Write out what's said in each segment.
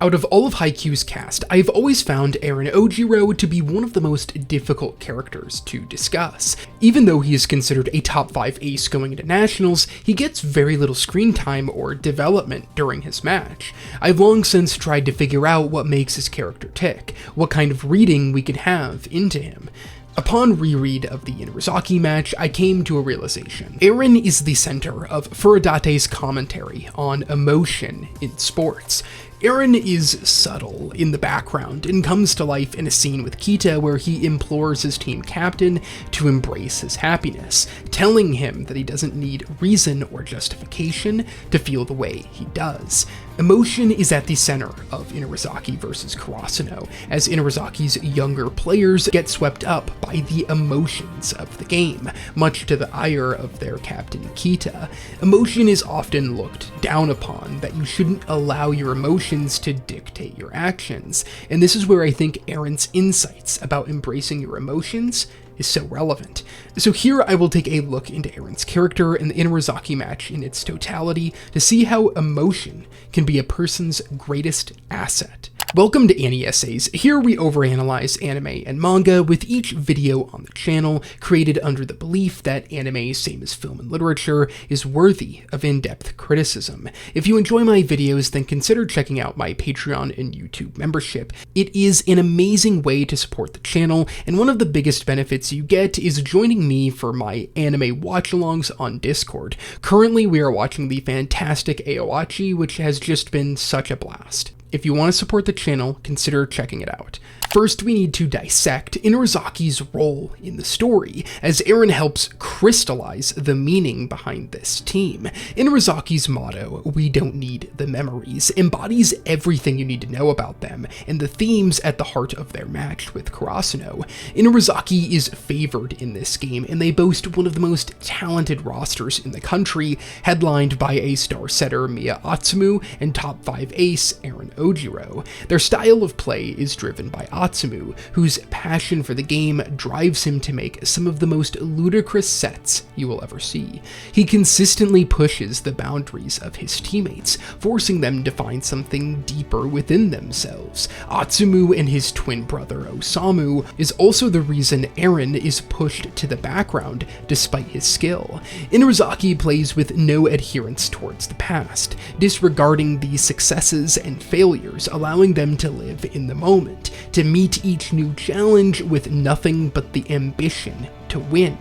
Out of all of Haikyuu's cast, I've always found Aran Ojiro to be one of the most difficult characters to discuss. Even though he is considered a top 5 ace going into nationals, he gets very little screen time or development during his match. I've long since tried to figure out what makes his character tick, what kind of reading we could have into him. Upon reread of the Inarizaki match, I came to a realization. Aran is the center of Furudate's commentary on emotion in sports. Aran is subtle in the background and comes to life in a scene with Kita where he implores his team captain to embrace his happiness, telling him that he doesn't need reason or justification to feel the way he does. Emotion is at the center of Inarizaki versus Karasuno, as Inarizaki's younger players get swept up by the emotions of the game, much to the ire of their captain Kita. Emotion is often looked down upon, that you shouldn't allow your emotions to dictate your actions, and this is where I think Aran's insights about embracing your emotions is so relevant. So here I will take a look into Aran's character and the Inarizaki match in its totality to see how emotion can be a person's greatest asset. Welcome to Annie Essays. Here we overanalyze anime and manga, with each video on the channel created under the belief that anime, same as film and literature, is worthy of in-depth criticism. If you enjoy my videos, then consider checking out my Patreon and YouTube membership. It is an amazing way to support the channel, and one of the biggest benefits you get is joining me for my anime watch-alongs on Discord. Currently, we are watching the fantastic Aoachi, which has just been such a blast. If you want to support the channel, consider checking it out. First, we need to dissect Inarizaki's role in the story, as Aran helps crystallize the meaning behind this team. Inarizaki's motto, "We don't need the memories," embodies everything you need to know about them, and the themes at the heart of their match with Karasuno. Inarizaki is favored in this game, and they boast one of the most talented rosters in the country, headlined by a star setter Miya Atsumu and top 5 ace Aran Ojiro. Their style of play is driven by Atsumu, whose passion for the game drives him to make some of the most ludicrous sets you will ever see. He consistently pushes the boundaries of his teammates, forcing them to find something deeper within themselves. Atsumu and his twin brother Osamu is also the reason Aran is pushed to the background despite his skill. Inarizaki plays with no adherence towards the past, disregarding the successes and failures, allowing them to live in the moment, to meet each new challenge with nothing but the ambition to win.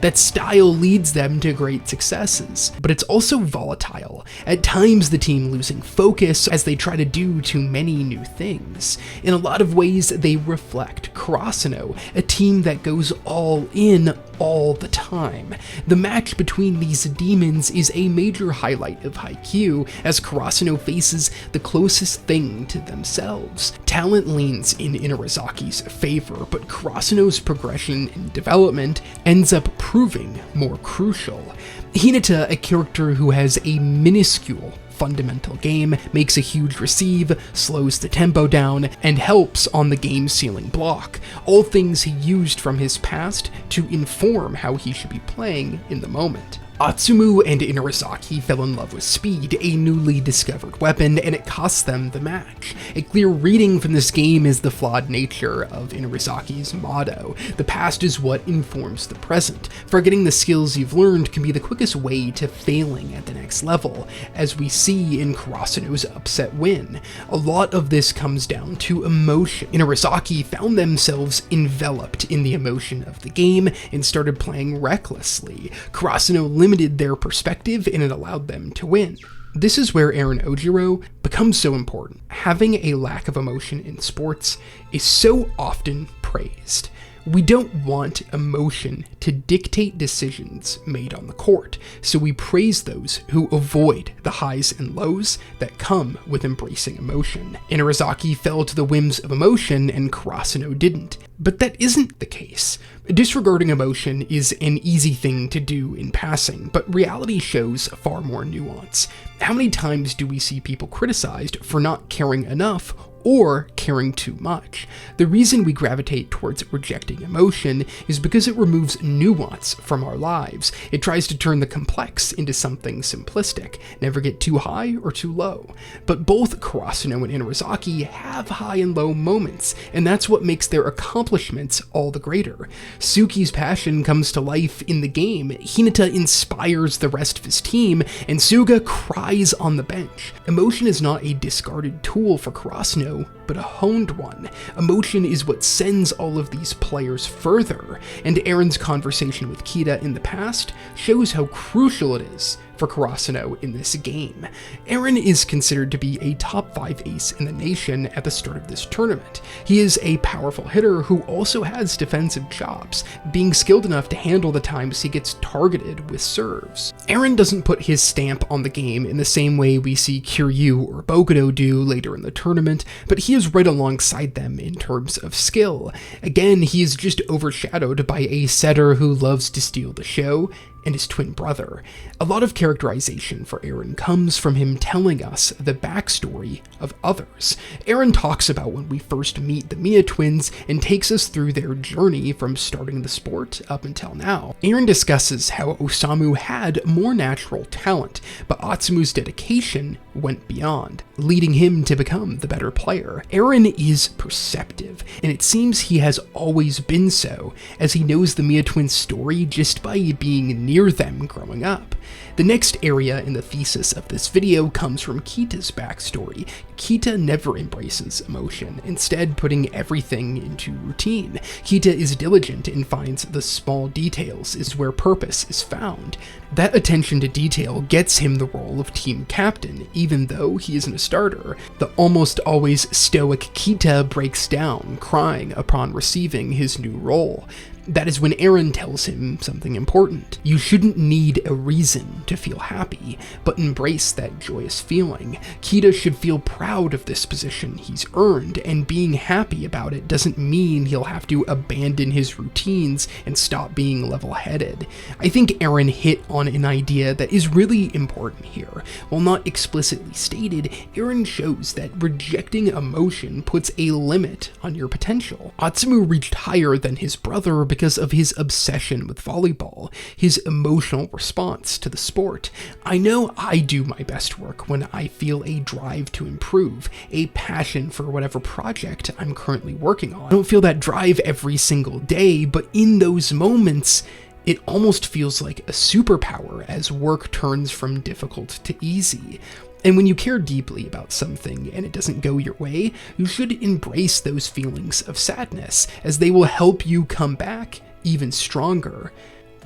That style leads them to great successes, but it's also volatile, at times the team losing focus as they try to do too many new things. In a lot of ways, they reflect Karasuno, a team that goes all in all the time. The match between these demons is a major highlight of Haikyuu, as Karasuno faces the closest thing to themselves. Talent leans in Inarizaki's favor, but Karasuno's progression and development ends up proving more crucial. Hinata, a character who has a minuscule fundamental game, makes a huge receive, slows the tempo down, and helps on the game ceiling block, all things he used from his past to inform how he should be playing in the moment. Atsumu and Inarizaki fell in love with speed, a newly discovered weapon, and it cost them the match. A clear reading from this game is the flawed nature of Inarizaki's motto. The past is what informs the present. Forgetting the skills you've learned can be the quickest way to failing at the next level, as we see in Karasuno's upset win. A lot of this comes down to emotion. Inarizaki found themselves enveloped in the emotion of the game and started playing recklessly. Karasuno limited their perspective, and it allowed them to win. This is where Aran Ojiro becomes so important. Having a lack of emotion in sports is so often praised. We don't want emotion to dictate decisions made on the court, so we praise those who avoid the highs and lows that come with embracing emotion. Inarizaki fell to the whims of emotion and Karasuno didn't, but that isn't the case. Disregarding emotion is an easy thing to do in passing, but reality shows far more nuance. How many times do we see people criticized for not caring enough or caring too much. The reason we gravitate towards rejecting emotion is because it removes nuance from our lives. It tries to turn the complex into something simplistic, never get too high or too low. But both Karasuno and Inarizaki have high and low moments, and that's what makes their accomplishments all the greater. Suki's passion comes to life in the game, Hinata inspires the rest of his team, and Suga cries on the bench. Emotion is not a discarded tool for Karasuno, but a honed one. Emotion is what sends all of these players further, and Aran's conversation with Kita in the past shows how crucial it is for Karasuno in this game. Aran is considered to be a top 5 ace in the nation at the start of this tournament. He is a powerful hitter who also has defensive chops, being skilled enough to handle the times he gets targeted with serves. Aran doesn't put his stamp on the game in the same way we see Kiryu or Bokudo do later in the tournament, but he is right alongside them in terms of skill. Again, he is just overshadowed by a setter who loves to steal the show, and his twin brother. A lot of characterization for Aran comes from him telling us the backstory of others. Aran talks about when we first meet the Mia twins and takes us through their journey from starting the sport up until now. Aran discusses how Osamu had more natural talent, but Atsumu's dedication went beyond, leading him to become the better player. Aran is perceptive, and it seems he has always been so, as he knows the Mia twins' story just by being near them growing up. The next area in the thesis of this video comes from Kita's backstory. Kita never embraces emotion, instead putting everything into routine. Kita is diligent and finds the small details is where purpose is found. That attention to detail gets him the role of team captain, even though he isn't a starter. The almost always stoic Kita breaks down, crying upon receiving his new role. That is when Aran tells him something important. You shouldn't need a reason to feel happy, but embrace that joyous feeling. Kita should feel proud of this position he's earned, and being happy about it doesn't mean he'll have to abandon his routines and stop being level-headed. I think Aran hit on an idea that is really important here. While not explicitly stated, Aran shows that rejecting emotion puts a limit on your potential. Atsumu reached higher than his brother because of his obsession with volleyball, his emotional response to the sport. I know I do my best work when I feel a drive to improve, a passion for whatever project I'm currently working on. I don't feel that drive every single day, but in those moments, it almost feels like a superpower as work turns from difficult to easy. And when you care deeply about something and it doesn't go your way, you should embrace those feelings of sadness, as they will help you come back even stronger.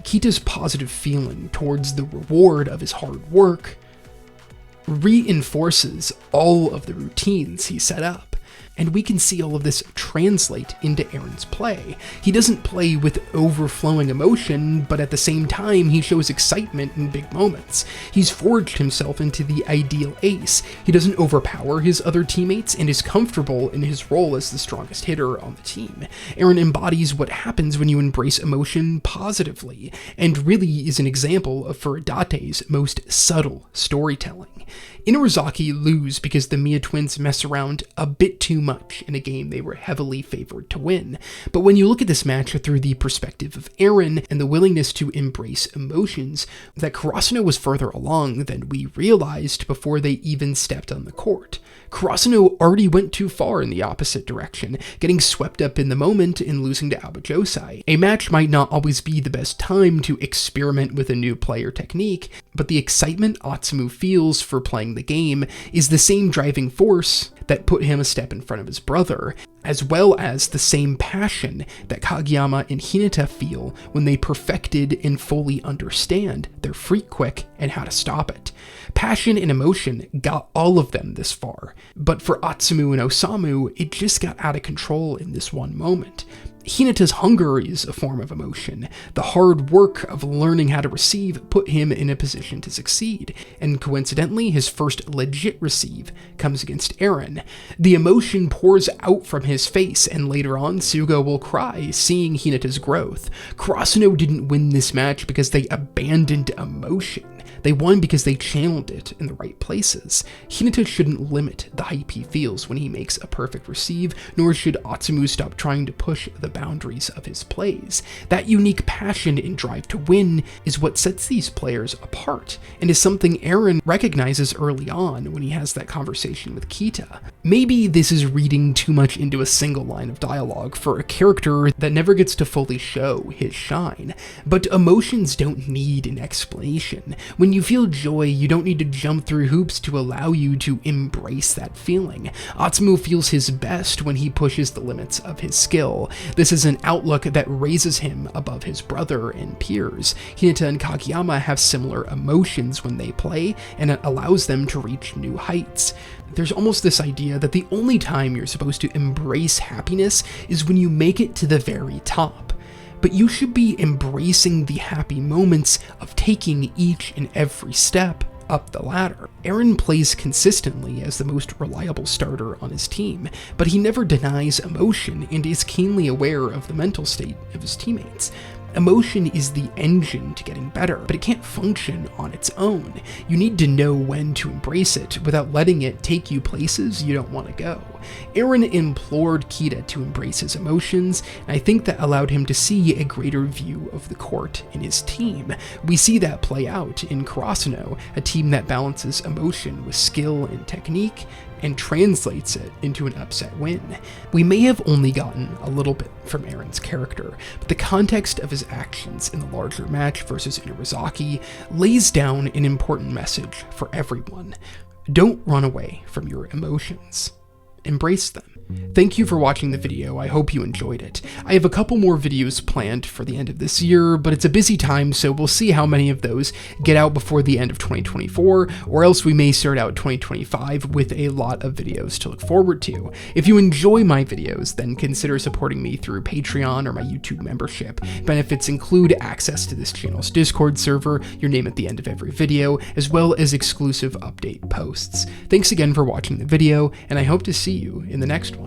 Kita's positive feeling towards the reward of his hard work reinforces all of the routines he set up. And we can see all of this translate into Aran's play. He doesn't play with overflowing emotion, but at the same time, he shows excitement in big moments. He's forged himself into the ideal ace. He doesn't overpower his other teammates and is comfortable in his role as the strongest hitter on the team. Aran embodies what happens when you embrace emotion positively, and really is an example of Furudate's most subtle storytelling. Inarizaki lose because the Mia twins mess around a bit too much in a game they were heavily favored to win. But when you look at this match through the perspective of Aran and the willingness to embrace emotions, that Karasuno was further along than we realized before they even stepped on the court. Karasuno already went too far in the opposite direction, getting swept up in the moment and losing to Abajosai. A match might not always be the best time to experiment with a new player technique, but the excitement Atsumu feels for playing the game is the same driving force that put him a step in front of his brother, as well as the same passion that Kageyama and Hinata feel when they perfected and fully understand their freak quick and how to stop it. Passion and emotion got all of them this far, but for Atsumu and Osamu, it just got out of control in this one moment. Hinata's hunger is a form of emotion. The hard work of learning how to receive put him in a position to succeed, and coincidentally, his first legit receive comes against Aran. The emotion pours out from his face, and later on, Suga will cry, seeing Hinata's growth. Karasuno didn't win this match because they abandoned emotion. They won because they channeled it in the right places. Hinata shouldn't limit the hype he feels when he makes a perfect receive, nor should Atsumu stop trying to push the boundaries of his plays. That unique passion and drive to win is what sets these players apart, and is something Aran recognizes early on when he has that conversation with Kita. Maybe this is reading too much into a single line of dialogue for a character that never gets to fully show his shine, but emotions don't need an explanation. When you feel joy, you don't need to jump through hoops to allow you to embrace that feeling. Atsumu feels his best when he pushes the limits of his skill. This is an outlook that raises him above his brother and peers. Hinata and Kageyama have similar emotions when they play, and it allows them to reach new heights. There's almost this idea that the only time you're supposed to embrace happiness is when you make it to the very top. But you should be embracing the happy moments of taking each and every step up the ladder. Aran plays consistently as the most reliable starter on his team, but he never denies emotion and is keenly aware of the mental state of his teammates. Emotion is the engine to getting better, but it can't function on its own. You need to know when to embrace it without letting it take you places you don't want to go. Aran implored Kita to embrace his emotions, and I think that allowed him to see a greater view of the court in his team. We see that play out in Karasuno, a team that balances emotion with skill and technique, and translates it into an upset win. We may have only gotten a little bit from Aran's character, but the context of his actions in the larger match versus Inarizaki lays down an important message for everyone. Don't run away from your emotions. Embrace them. Thank you for watching the video, I hope you enjoyed it. I have a couple more videos planned for the end of this year, but it's a busy time, so we'll see how many of those get out before the end of 2024, or else we may start out 2025 with a lot of videos to look forward to. If you enjoy my videos, then consider supporting me through Patreon or my YouTube membership. Benefits include access to this channel's Discord server, your name at the end of every video, as well as exclusive update posts. Thanks again for watching the video, and I hope to see you in the next one.